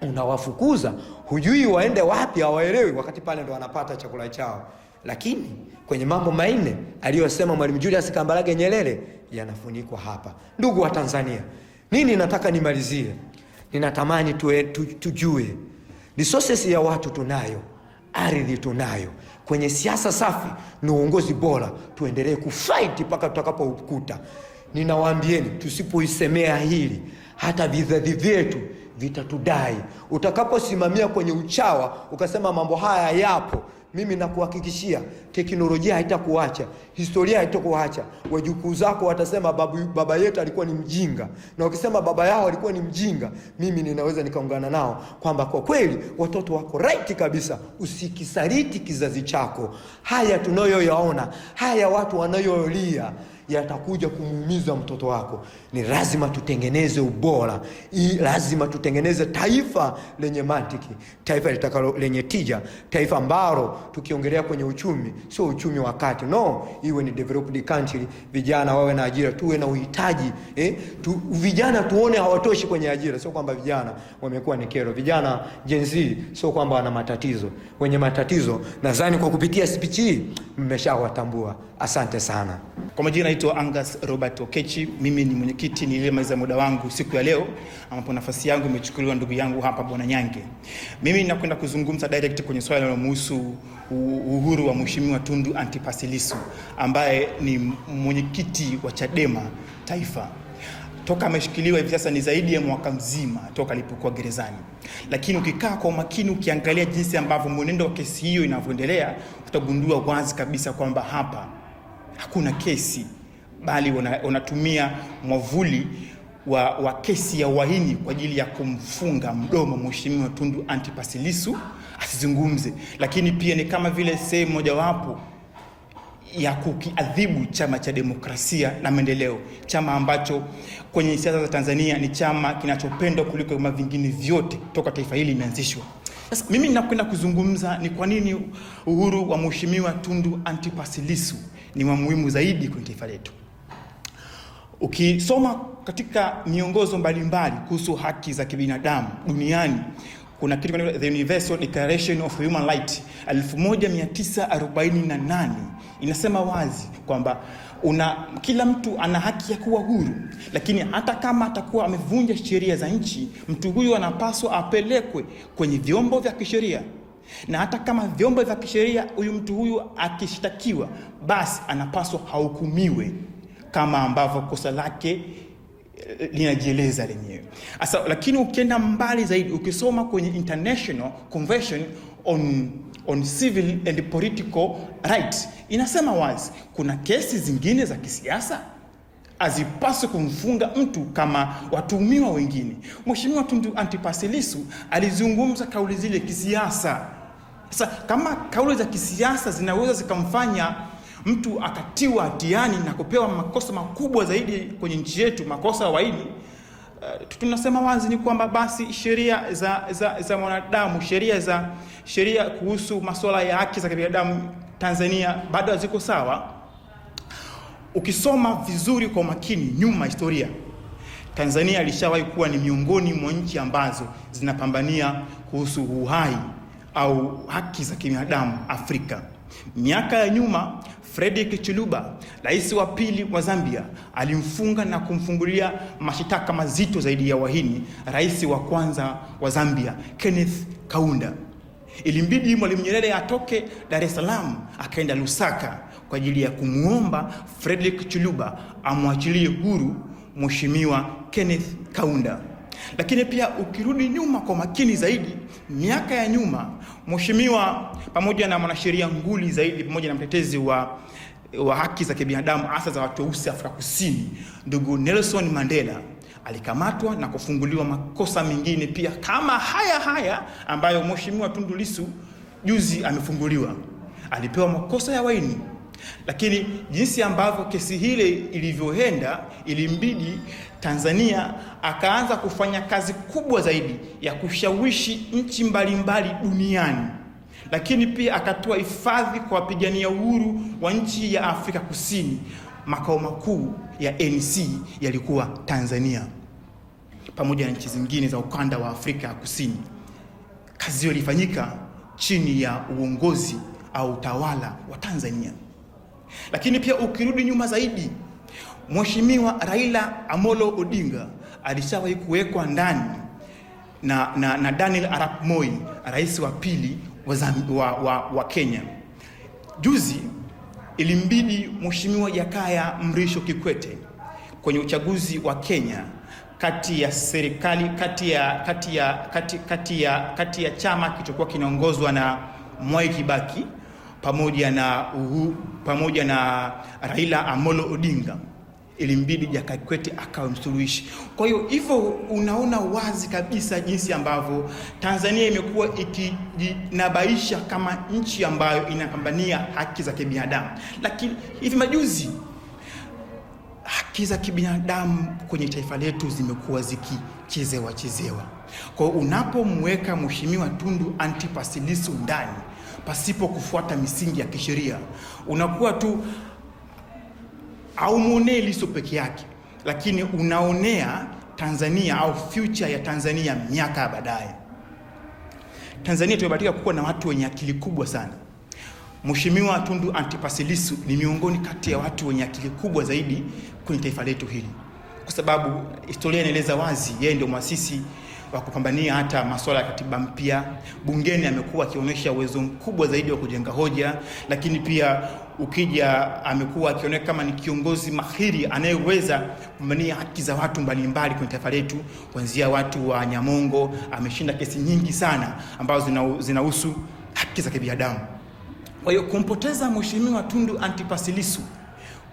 unawafukuza, hujui waende wapi, hawaelewi, wakati pale ndo wanapata chakula chao. Lakini kwenye mambo manne aliyosema Mwalimu Julius Kambarage Nyerere yanafunikwa hapa. Ndugu wa Tanzania, nini nataka nimalizie? Ninatamani tujue resources ya watu tunayo, ardhi tunayo, kwenye siasa safi na uongozi bora tuendelee kufight mpaka tutakapokuta. Ninawaambieni, tusipoisemea hili hata vizazi vyetu vitatudai. Utakaposimamia kwenye uchawa ukasema mambo haya yapo, mimi nakuhakikishia teknolojia haitakuacha, historia haitakuacha. Wajukuu zako watasema baba yetu alikuwa ni mjinga, na ukisema baba yao alikuwa ni mjinga, mimi ninaweza nikaungana nao kwamba kwa kweli watoto wako right kabisa. Usikisaliti kizazi chako. Haya tunayoyaona, haya watu wanayolia yatakuja kumuumiza mtoto wako. Ni lazima tutengeneze ubora, lazima tutengeneze taifa lenye mantiki, taifa litakalo lenye tija, taifa ambalo tukiongelea kwenye uchumi sio uchumi wa kati, no, iwe ni developed country. Vijana wawe na ajira, tuwe na uhitaji, vijana tuone hawatoshi kwenye ajira, sio kwamba vijana wamekuwa ni kero. Vijana Gen Z sio kwamba wana matatizo, wenye matatizo nadhani kwa kupitia speech hii mmeshawatambua. Asante sana. Kwa majina naitwa Angus Robert Okechi. Mimi ni mwenyekiti nilimaliza muda wangu siku ya leo, ambapo nafasi yangu imechukuliwa ndugu yangu hapa Bwana Nyange. Mimi ninakwenda kuzungumza direct kwenye swali linalohusu uhuru wa Mheshimiwa Tundu Antipas Lissu, ambaye ni mwenyekiti wa Chadema Taifa. Toka ameshikiliwa hivi sasa ni zaidi ya mwaka mzima toka alipokuwa gerezani. Lakini ukikaa kwa makini ukiangalia jinsi ambavyo mwenendo wa kesi hiyo inavyoendelea, utagundua wazi kabisa kwamba hapa hakuna kesi, bali wanatumia mwavuli wa kesi ya uhaini kwa ajili ya kumfunga mdomo Mheshimiwa Tundu Antipas Lissu asizungumze. Lakini pia ni kama vile sehemu mojawapo ya kukiadhibu chama cha demokrasia na maendeleo, chama ambacho kwenye siasa za Tanzania ni chama kinachopendwa kuliko vyama vingine vyote toka taifa hili limeanzishwa. Sasa mimi ninakwenda kuzungumza ni kwa nini uhuru wa Mheshimiwa Tundu Antipas Lissu ni muhimu zaidi kwenye taifa letu. Ukisoma katika miongozo mbalimbali kuhusu haki za kibinadamu duniani, kuna kitu kinaitwa The Universal Declaration of Human Rights 1948 inasema wazi kwamba kila mtu ana haki ya kuwa huru, lakini hata kama atakuwa amevunja sheria za nchi, mtu huyu anapaswa apelekwe kwenye vyombo vya kisheria. Na hata kama vyombo vya kisheria huyu mtu huyu akishtakiwa, basi anapaswa hahukumiwe kama ambavyo kosa lake linajieleza lenyewe. Asa, lakini ukienda mbali zaidi, ukisoma kwenye International Convention on Civil and Political Rights, inasema wazi kuna kesi zingine za kisiasa hazipaswi kumfunga mtu kama watuhumiwa wengine. Mheshimiwa Tundu Antipas Lissu alizungumza kauli zile kisiasa. Sasa kama kauli za kisiasa zinaweza zikamfanya mtu akatiwa hatiani na kupewa makosa makubwa zaidi kwenye nchi yetu, makosa ya uhaini, tunasema wazi ni kwamba basi sheria za wanadamu, sheria kuhusu masuala ya haki za binadamu Tanzania bado haziko sawa. Ukisoma vizuri kwa makini nyuma historia, Tanzania ilishawahi kuwa ni miongoni mwa nchi ambazo zinapambania kuhusu uhai au haki za binadamu Afrika. Miaka ya nyuma, Frederick Chiluba, rais wa pili wa Zambia, alimfunga na kumfungulia mashitaka mazito zaidi ya uhaini rais wa kwanza wa Zambia, Kenneth Kaunda. Ilimbidi Mwalimu Nyerere atoke Dar es Salaam akaenda Lusaka kwa ajili ya kumuomba Frederick Chiluba amwachilie huru Mheshimiwa Kenneth Kaunda. Lakini pia ukirudi nyuma kwa makini zaidi, miaka ya nyuma, mheshimiwa pamoja na mwanasheria nguli zaidi pamoja na mtetezi wa haki za kibinadamu hasa za watu weusi Afrika Kusini, ndugu Nelson Mandela alikamatwa na kufunguliwa makosa mengine pia kama haya ambayo mheshimiwa Tundu Lissu juzi amefunguliwa. Alipewa makosa ya waini. Lakini jinsi ambavyo kesi hile ilivyoenda, ilimbidi Tanzania akaanza kufanya kazi kubwa zaidi ya kushawishi nchi mbalimbali duniani. Lakini pia akatoa hifadhi kwa wapigania uhuru wa nchi ya Afrika Kusini. Makao makuu ya ANC yalikuwa Tanzania pamoja na nchi zingine za ukanda wa Afrika Kusini. Kazi hiyo ilifanyika chini ya uongozi au utawala wa Tanzania. Lakini pia ukirudi nyuma zaidi, mheshimiwa Raila Amolo Odinga alishawahi kuwekwa ndani na Daniel Arap Moi, rais wa pili wa Kenya. Juzi ilimbidi mheshimiwa Jakaya Mrisho Kikwete kwenye uchaguzi wa Kenya kati ya serikali kati ya chama kilichokuwa kinaongozwa na Mwai Kibaki pamoja na Raila Amolo Odinga, ilimbidi Jakaya Kikwete akawa msuluhishi. Kwa hiyo hivyo unaona wazi kabisa jinsi ambavyo Tanzania imekuwa ikijinabaisha kama nchi ambayo inapambania haki za kibinadamu. Lakini hivi majuzi haki za kibinadamu kwenye taifa letu zimekuwa zikichezewa. Kwa hiyo unapomweka mheshimiwa Tundu Antipas Lissu ndani pasipo kufuata misingi ya kisheria, unakuwa tu haumuonei Lissu peke yake, lakini unaonea Tanzania au future ya Tanzania miaka baadaye. Tanzania tumebahatika kuwa na watu wenye akili kubwa sana. Mheshimiwa Tundu Antipas Lissu ni miongoni kati ya watu wenye akili kubwa zaidi kwenye taifa letu hili, kwa sababu historia inaeleza wazi yeye ndio muasisi wa kupambania hata masuala ya katiba mpya. Bungeni amekuwa akionyesha uwezo mkubwa zaidi wa kujenga hoja, lakini pia ukija amekuwa akionekana kama ni kiongozi mahiri anayeweza kupambania haki za watu mbalimbali kwenye taifa letu, kuanzia watu wa Nyamongo. Ameshinda kesi nyingi sana ambazo zinahusu haki za kibinadamu. Kwa hiyo kumpoteza mheshimiwa Tundu Antipas Lissu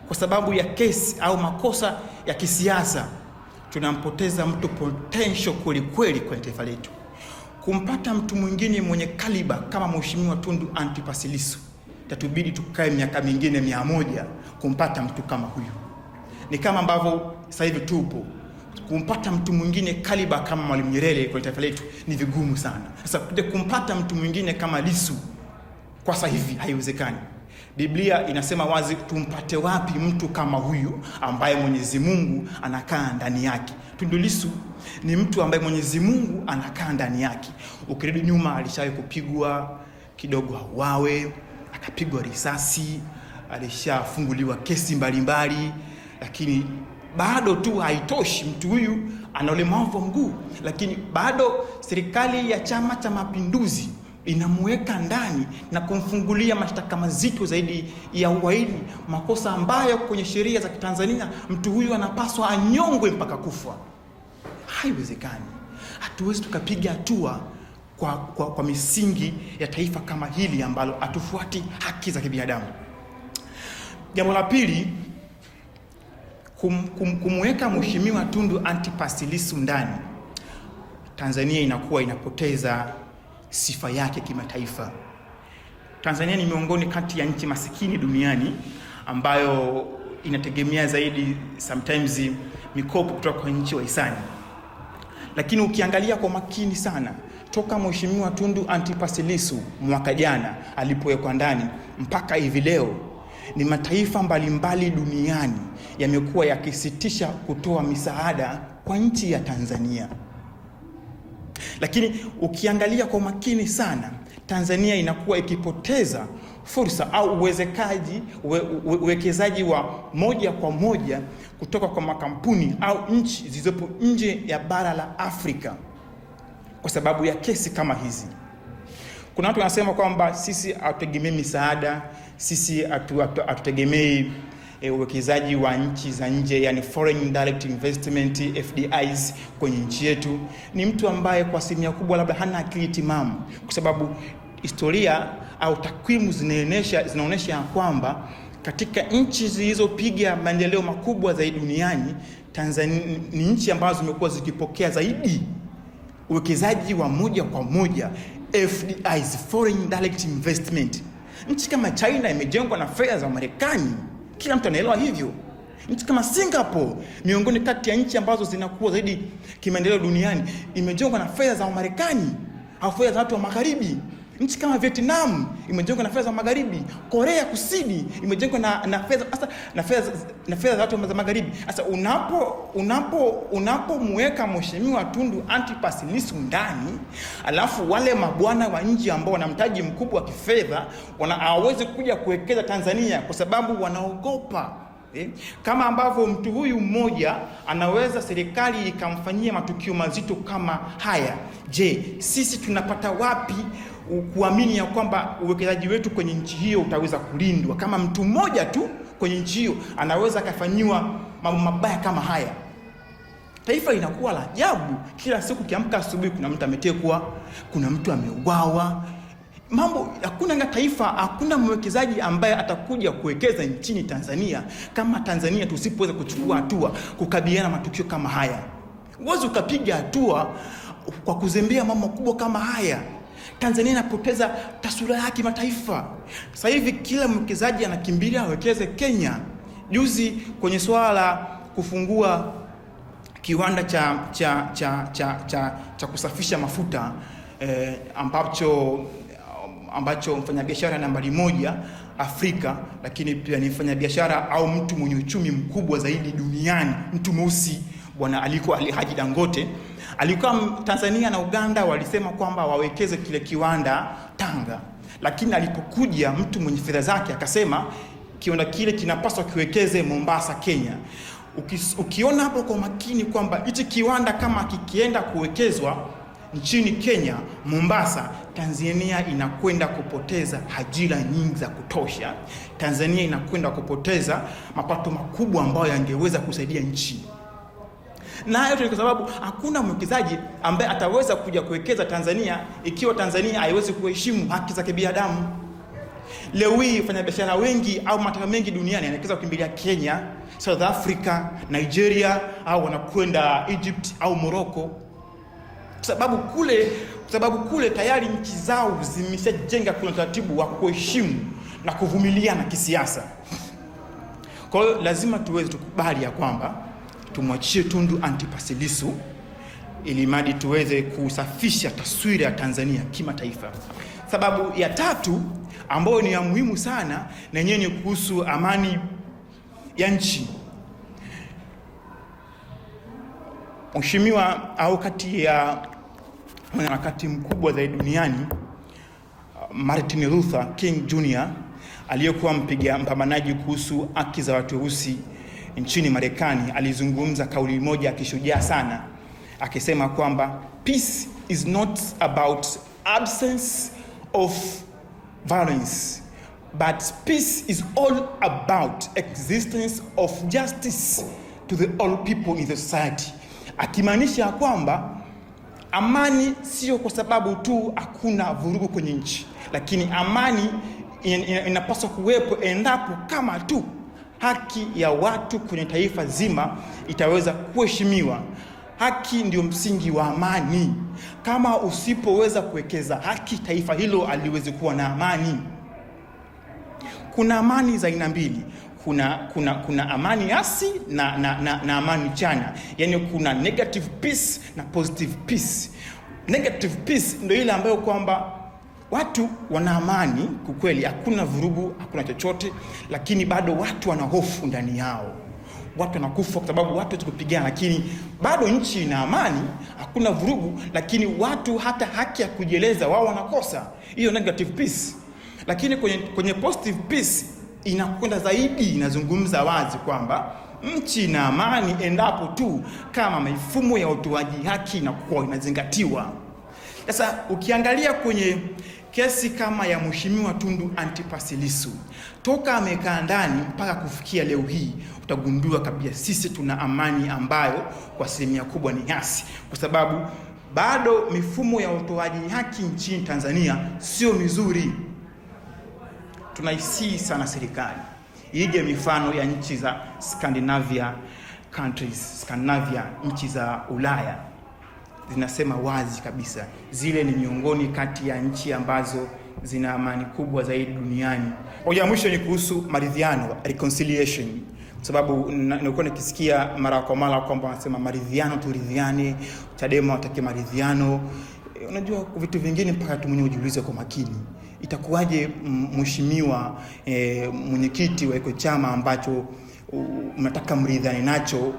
kwa sababu ya kesi au makosa ya kisiasa, tunampoteza mtu potential kweli kwenye taifa letu. Kumpata mtu mwingine mwenye kaliba kama mheshimiwa Tundu Antipas Lissu, tatubidi tukae miaka mingine 100 kumpata mtu kama huyu. Ni kama ambavyo sasa hivi tupo, kumpata mtu mwingine kaliba kama Mwalimu Nyerere kwenye taifa letu ni vigumu sana. Sasa kumpata mtu mwingine kama Lissu kwa sasa hivi haiwezekani. Biblia inasema wazi, tumpate wapi mtu kama huyu ambaye Mwenyezi Mungu anakaa ndani yake? Tundu Lissu ni mtu ambaye Mwenyezi Mungu anakaa ndani yake. Ukirudi nyuma, alishawahi kupigwa kidogo auawe, akapigwa risasi, alishafunguliwa kesi mbalimbali, lakini bado tu haitoshi. Mtu huyu ana ulemavu wa mguu, lakini bado serikali ya Chama cha Mapinduzi inamweka ndani na kumfungulia mashtaka mazito zaidi ya uhaini, makosa ambayo kwenye sheria za Kitanzania mtu huyu anapaswa anyongwe mpaka kufa. Haiwezekani. Hatuwezi tukapiga hatua kwa misingi ya taifa kama hili ambalo hatufuati haki za kibinadamu. Jambo la pili, kumweka mheshimiwa Tundu Antipas Lissu ndani, Tanzania inakuwa inapoteza sifa yake kimataifa. Tanzania ni miongoni kati ya nchi masikini duniani ambayo inategemea zaidi sometimes mikopo kutoka kwa nchi wahisani. Lakini ukiangalia kwa makini sana, toka mheshimiwa Tundu Antipas Lissu mwaka jana alipowekwa ndani mpaka hivi leo, ni mataifa mbalimbali duniani yamekuwa yakisitisha kutoa misaada kwa nchi ya Tanzania. Lakini ukiangalia kwa makini sana, Tanzania inakuwa ikipoteza fursa au uwekezaji wa moja kwa moja kutoka kwa makampuni au nchi zilizopo nje ya bara la Afrika kwa sababu ya kesi kama hizi. Kuna watu wanasema kwamba sisi hatutegemei misaada, sisi hatutegemei uwekezaji wa nchi za nje, yani foreign direct investment FDIs kwenye nchi yetu, ni mtu ambaye kwa asilimia kubwa labda hana akili timamu, kwa sababu historia au takwimu zinaonyesha kwamba katika nchi zilizopiga maendeleo makubwa zaidi duniani, Tanzania ni nchi ambazo zimekuwa zikipokea zaidi uwekezaji wa moja kwa moja, FDIs, foreign direct investment. Nchi kama China imejengwa na fedha za Marekani, kila mtu anaelewa hivyo. Nchi kama Singapore, miongoni kati ya nchi ambazo zinakuwa zaidi kimaendeleo duniani, imejengwa na fedha za Marekani au fedha za watu wa magharibi. Nchi kama Vietnam imejengwa na fedha za magharibi. Korea Kusini imejengwa na fedha za watu wa magharibi. Sasa unapomweka Mheshimiwa Tundu Antipas Lissu ndani, alafu wale mabwana wa nje ambao wana mtaji mkubwa wa kifedha hawawezi kuja kuwekeza Tanzania kwa sababu wanaogopa. Kama ambavyo mtu huyu mmoja anaweza serikali ikamfanyia matukio mazito kama haya, je, sisi tunapata wapi kuamini ya kwamba uwekezaji wetu kwenye nchi hiyo utaweza kulindwa kama mtu mmoja tu kwenye nchi hiyo anaweza kafanywa mambo mabaya kama haya? Taifa linakuwa la ajabu. Kila siku kiamka asubuhi kuna mtu ametekwa, kuna mtu ameuawa. Hakuna taifa, hakuna mwekezaji ambaye atakuja kuwekeza nchini Tanzania kama Tanzania tusipoweza kuchukua hatua kukabiliana na matukio kama haya. Uwezi ukapiga hatua kwa kuzembea mambo makubwa kama haya. Tanzania inapoteza taswira yake kimataifa. Sasa hivi kila mwekezaji anakimbilia awekeze Kenya. Juzi kwenye swala la kufungua kiwanda cha kusafisha mafuta ambacho mfanyabiashara nambari 1 Afrika, lakini pia ni mfanyabiashara au mtu mwenye uchumi mkubwa zaidi duniani, mtu mweusi, bwana Aliko Haji Dangote, alikuwa Tanzania na Uganda walisema kwamba wawekeze kile kiwanda Tanga, lakini alipokuja mtu mwenye fedha zake akasema kiwanda kile kinapaswa kiwekeze Mombasa, Kenya. Ukiona hapo kwa makini kwamba hichi kiwanda kama kikienda kuwekezwa nchini Kenya, Mombasa, Tanzania inakwenda kupoteza ajira nyingi za kutosha. Tanzania inakwenda kupoteza mapato makubwa ambayo yangeweza kusaidia nchi. Na hayo ni kwa sababu hakuna mwekezaji ambaye ataweza kuja kuwekeza Tanzania ikiwa Tanzania haiwezi kuheshimu haki za kibinadamu. Leo hii wafanyabiashara wengi au mataifa mengi duniani yanaweza kukimbilia Kenya, South Africa, Nigeria, au wanakwenda Egypt au Morocco. Kwa sababu kule tayari nchi zao zimeshajenga kuna utaratibu wa kuheshimu na kuvumiliana kisiasa. Kwa hiyo lazima tuweze tukubali ya kwamba tumwachie Tundu Antipas Lissu ili madi tuweze kusafisha taswira ya Tanzania kimataifa. Sababu ya tatu ambayo ni ya muhimu sana na yenyewe ni kuhusu amani ya nchi. Mheshimiwa au kati ya mwanaharakati mkubwa zaidi duniani Martin Luther King Jr. aliyekuwa mpambanaji kuhusu haki za watu weusi nchini Marekani alizungumza kauli moja akishujaa sana, akisema kwamba peace is not about absence of violence, but peace is all about existence of justice to the all people in the society. Akimaanisha kwamba amani sio kwa sababu tu hakuna vurugu kwenye nchi, lakini amani inapaswa kuwepo endapo kama tu haki ya watu kwenye taifa zima itaweza kuheshimiwa. Haki ndio msingi wa amani. Kama usipoweza kuwekeza haki, taifa hilo haliwezi kuwa na amani. Kuna amani za aina mbili. Kuna amani hasi na amani chanya. Yaani kuna negative peace na positive peace. Negative peace ndio ile ambayo kwamba watu wana amani kukweli, hakuna vurugu, hakuna chochote, lakini bado watu wana hofu ndani yao. Watu wanakufa kwa sababu watu tukupigana, lakini bado nchi ina amani, hakuna vurugu, lakini watu hata haki ya kujieleza wao wanakosa. Hiyo negative peace. Lakini kwenye positive peace inakwenda zaidi, inazungumza wazi kwamba nchi ina amani endapo tu kama mifumo ya utoaji haki inakuwa inazingatiwa. Sasa ukiangalia kwenye kesi kama ya Mheshimiwa Tundu Antipas Lissu, toka amekaa ndani mpaka kufikia leo hii, utagundua kabisa sisi tuna amani ambayo kwa asilimia kubwa ni hasi, kwa sababu bado mifumo ya utoaji haki nchini Tanzania sio mizuri. Tunaisii sana serikali ije mifano ya nchi za Scandinavia countries, Scandinavia, nchi za Ulaya zinasema wazi kabisa zile ni miongoni kati ya nchi ambazo zina amani kubwa zaidi duniani. Hoja mwisho ni kuhusu maridhiano, reconciliation, kwa sababu nilikuwa nikisikia mara kwa mara kwamba wanasema maridhiano, turidhiane, Chadema watake maridhiano. Unajua vitu vingine mpaka tu mwenyewe ujiulize kwa makini, itakuwaje mheshimiwa mwenyekiti wa iko chama ambacho mnataka mridhiane nacho,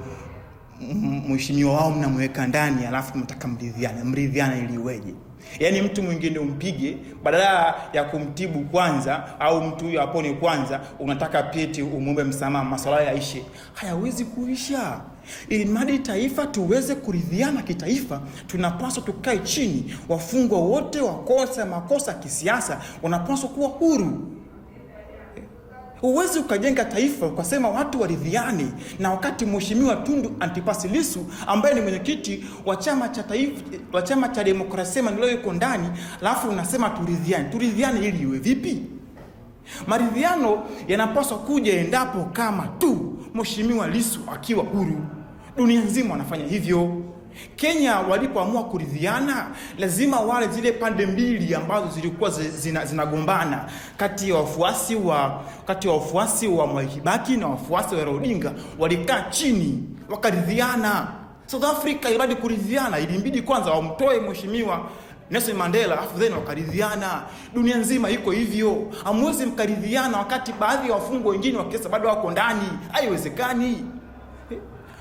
mheshimiwa wao mnamweka ndani alafu mnataka mridhiane ili iweje? Yaani mtu mwingine umpige badala ya kumtibu kwanza, au mtu huyo apone kwanza, unataka peti umombe msamaha masuala yaishe. Hayawezi kuisha. Ili mradi taifa tuweze kuridhiana kitaifa, tunapaswa tukae chini. Wafungwa wote makosa kisiasa wanapaswa kuwa huru. Huwezi ukajenga taifa ukasema watu waridhiane, na wakati Mheshimiwa Tundu Antipas Lissu ambaye ni mwenyekiti wa chama cha demokrasia maendeleo yuko ndani, alafu unasema turidhiane ili iwe vipi? Maridhiano yanapaswa kuja endapo kama tu Mheshimiwa Lissu akiwa huru. Dunia nzima wanafanya hivyo. Kenya walipoamua kuridhiana, lazima wale zile pande mbili ambazo zilikuwa zinagombana kati ya wafuasi wa Mwai Kibaki na wafuasi wa Raila Odinga, walikaa chini wakaridhiana. South Africa ilibidi kuridhiana, ilibidi kwanza wamtoe Mheshimiwa Nelson Mandela afu then wakaridhiana. Dunia nzima iko hivyo. Hamwezi mkaridhiana wakati baadhi ya wafungwa wengine wa kesi bado wako ndani. Haiwezekani.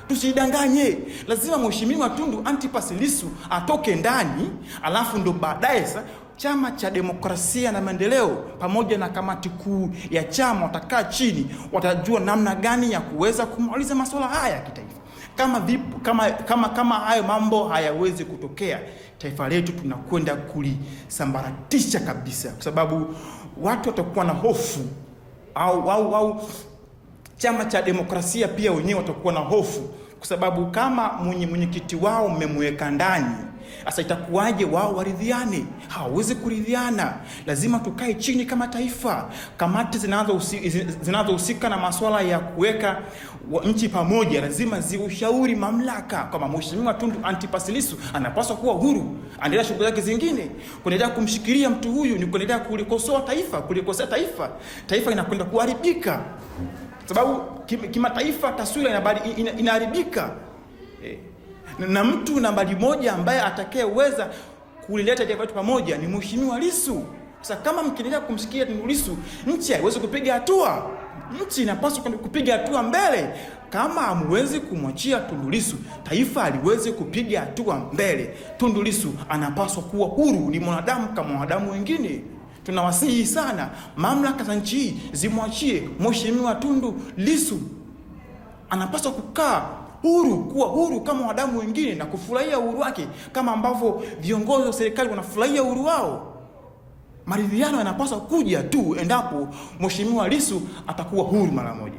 Tusidanganye. Lazima Mheshimiwa Tundu Antipas Lissu atoke ndani, alafu ndo baadaye chama cha demokrasia na maendeleo pamoja na kamati kuu ya chama watakaa chini, watajua namna gani ya kuweza kumaliza masuala haya ya kitaifa. Kama hayo mambo hayawezi kutokea, taifa letu tunakwenda kulisambaratisha kabisa, kwa sababu watu watakuwa na hofu au chama cha demokrasia pia wenyewe watakuwa na hofu, kwa sababu kama mwenyekiti wao mmemweka ndani, sasa itakuwaje wao waridhiane? Hawawezi kuridhiana. Lazima tukae chini kama taifa. Kamati zinazohusika na masuala ya kuweka nchi pamoja lazima ziushauri mamlaka kama Mheshimiwa Tundu Antipas Lissu anapaswa kuwa huru, aendelea shughuli zake zingine. Kuendelea kumshikilia mtu huyu ni kuendelea kulikosea taifa inakwenda kuharibika, sababu kimataifa taswira inaharibika. Na mtu nambari moja ambaye atakayeweza kulileta taifa letu pamoja ni Mheshimiwa Lissu. Sasa kama mkiendelea kumsikia Tundu Lissu, nchi haiwezi kupiga hatua. Nchi inapaswa kupiga hatua mbele. Kama hamwezi kumwachia Tundu Lissu, taifa haliwezi kupiga hatua mbele. Tundu Lissu anapaswa kuwa huru, ni mwanadamu kama wanadamu wengine. Tunawasihi sana mamlaka za nchi hii zimwachie Mheshimiwa Tundu Lissu. Anapaswa kukaa huru, kuwa huru kama wanadamu wengine na kufurahia uhuru wake kama ambavyo viongozi wa serikali wanafurahia uhuru wao. Maridhiano yanapaswa kuja tu endapo Mheshimiwa Lissu atakuwa huru mara moja.